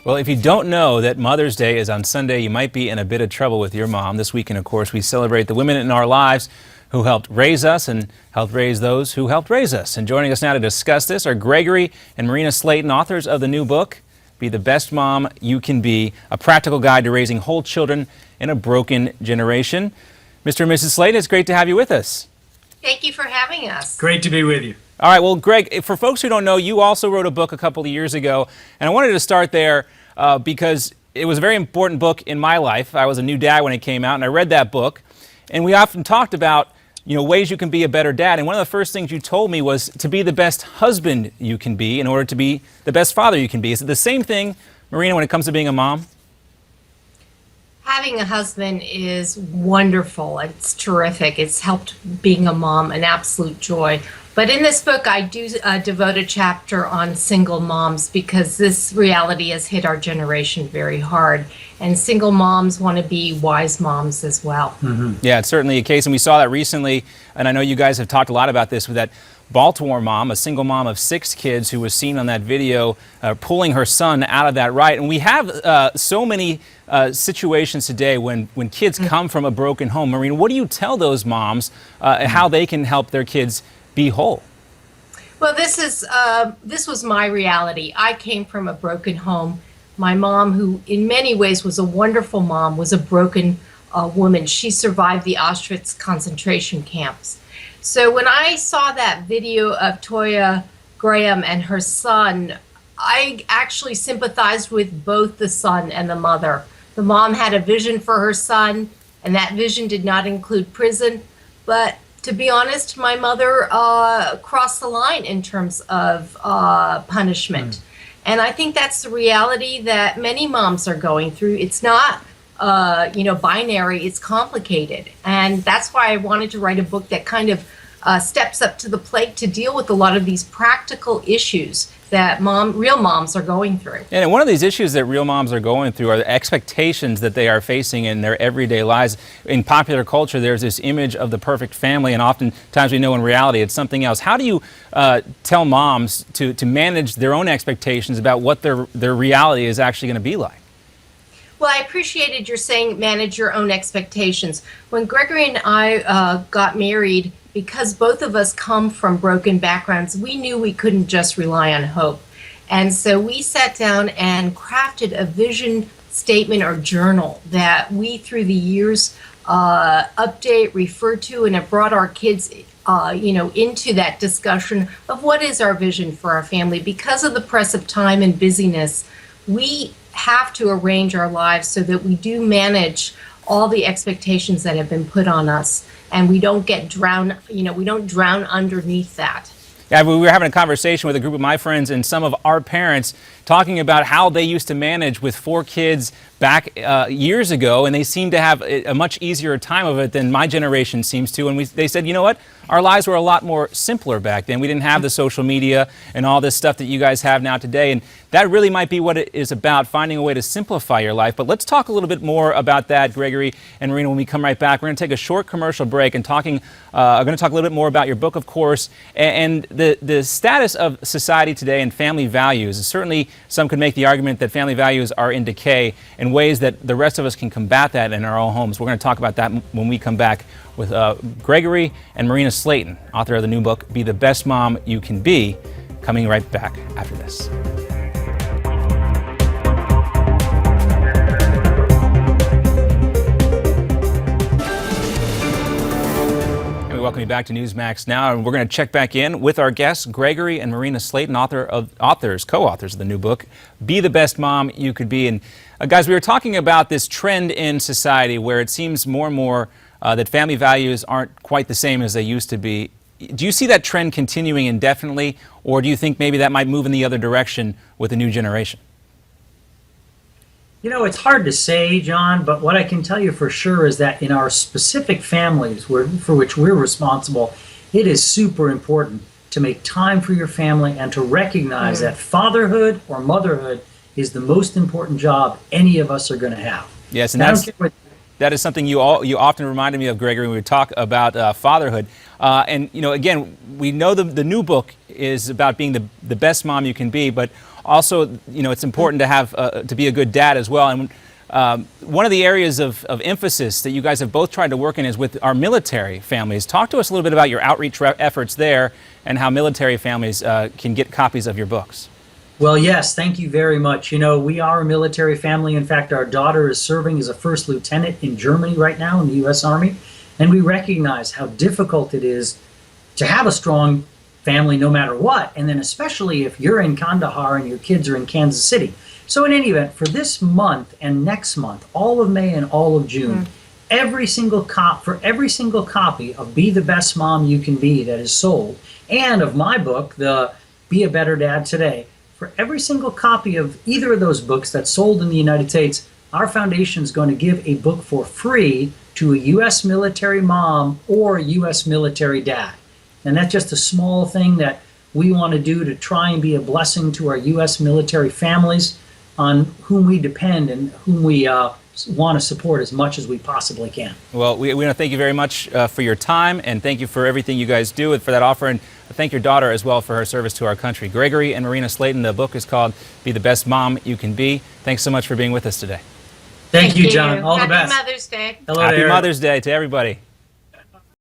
Well, if you don't know that Mother's Day is on Sunday, you might be in a bit of trouble with your mom. This weekend, of course, we celebrate the women in our lives who helped raise us and helped raise those who helped raise us. And joining us now to discuss this are Gregory and Marina Slayton, authors of the new book, Be the Best Mom You Can Be, a practical guide to raising whole children in a broken generation. Mr. and Mrs. Slayton, it's great to have you with us. Thank you for having us. Great to be with you. All right, well, Greg, for folks who don't know, you also wrote a book a couple of years ago, and I wanted to start there because it was a very important book in my life. I was a new dad when it came out, and I read that book, and we often talked about ways you can be a better dad, and one of the first things you told me was to be the best husband you can be in order to be the best father you can be. Is it the same thing, Marina, when it comes to being a mom? Having a husband is wonderful. It's terrific. It's helped being a mom an absolute joy. But in this book, I do devote a chapter on single moms because this reality has hit our generation very hard. And single moms want to be wise moms as well. Mm-hmm. Yeah, it's certainly a case. And we saw that recently. And I know you guys have talked a lot about this with that Baltimore mom, a single mom of 6 kids who was seen on that video pulling her son out of that ride. And we have so many situations today when kids come from a broken home. Marina, what do you tell those moms how they can help their kids be whole? Well, this was my reality. I came from a broken home. My mom, who in many ways was a wonderful mom, was a broken woman. She survived the Auschwitz concentration camps. So when I saw that video of Toya Graham and her son, I actually sympathized with both the son and the mother. The mom had a vision for her son, and that vision did not include prison. But to be honest, my mother crossed the line in terms of punishment. And I think that's the reality that many moms are going through. It's not binary, it's complicated. And that's why I wanted to write a book that kind of steps up to the plate to deal with a lot of these practical issues that real moms are going through. And one of these issues that real moms are going through are the expectations that they are facing in their everyday lives. In popular culture, there's this image of the perfect family, and oftentimes we know in reality it's something else. How do you tell moms to manage their own expectations about what their reality is actually going to be like? Well, I appreciated your saying manage your own expectations. When Gregory and I got married, because both of us come from broken backgrounds, we knew we couldn't just rely on hope. And so we sat down and crafted a vision statement or journal that we, through the years, update, refer to, and have brought our kids into that discussion of what is our vision for our family. Because of the press of time and busyness, we have to arrange our lives so that we do manage all the expectations that have been put on us, and we don't get drowned, we don't drown underneath that. Yeah, we were having a conversation with a group of my friends and some of our parents talking about how they used to manage with 4 kids back years ago, and they seem to have a much easier time of it than my generation seems to. And they said, you know what? Our lives were a lot more simpler back then. We didn't have the social media and all this stuff that you guys have now today. And that really might be what it is about, finding a way to simplify your life. But let's talk a little bit more about that, Gregory and Marina, when we come right back. We're going to take a short commercial break and I'm going to talk a little bit more about your book, of course, and the status of society today and family values. Certainly, some could make the argument that family values are in decay and ways that the rest of us can combat that in our own homes. We're going to talk about that when we come back with Gregory and Marina Slayton, author of the new book, Be the Best Mom You Can Be, coming right back after this. Welcome you back to Newsmax Now, and we're going to check back in with our guests, Gregory and Marina Slayton, co-authors of the new book, Be the Best Mom You Could Be. And guys, we were talking about this trend in society where it seems more and more that family values aren't quite the same as they used to be. Do you see that trend continuing indefinitely, or do you think maybe that might move in the other direction with the new generation? It's hard to say, John, but what I can tell you for sure is that in our specific families for which we're responsible, it is super important to make time for your family and to recognize that fatherhood or motherhood is the most important job any of us are going to have. Yes, and That is something you often reminded me of, Gregory, when we talk about fatherhood. And again, we know the new book is about being the best mom you can be, but also it's important to have to be a good dad as well. And one of the areas of emphasis that you guys have both tried to work in is with our military families. Talk to us a little bit about your outreach efforts there and how military families can get copies of your books. Well, yes, thank you very much. We are a military family. In fact, our daughter is serving as a first lieutenant in Germany right now in the U.S. Army. And we recognize how difficult it is to have a strong family no matter what. And then especially if you're in Kandahar and your kids are in Kansas City. So in any event, for this month and next month, all of May and all of June, for every single copy of Be the Best Mom You Can Be that is sold, and of my book, the Be a Better Dad Today, for every single copy of either of those books that's sold in the United States, our foundation is going to give a book for free to a U.S. military mom or a U.S. military dad. And that's just a small thing that we want to do to try and be a blessing to our U.S. military families on whom we depend and whom we want to support as much as we possibly can. Well, we want to thank you very much for your time, and thank you for everything you guys do for that offer, and thank your daughter as well for her service to our country. Gregory and Marina Slayton, the book is called Be the Best Mom You Can Be. Thanks so much for being with us today. Thank you, John. All the best. Happy Mother's Day. Hello Happy there. Mother's Day to everybody.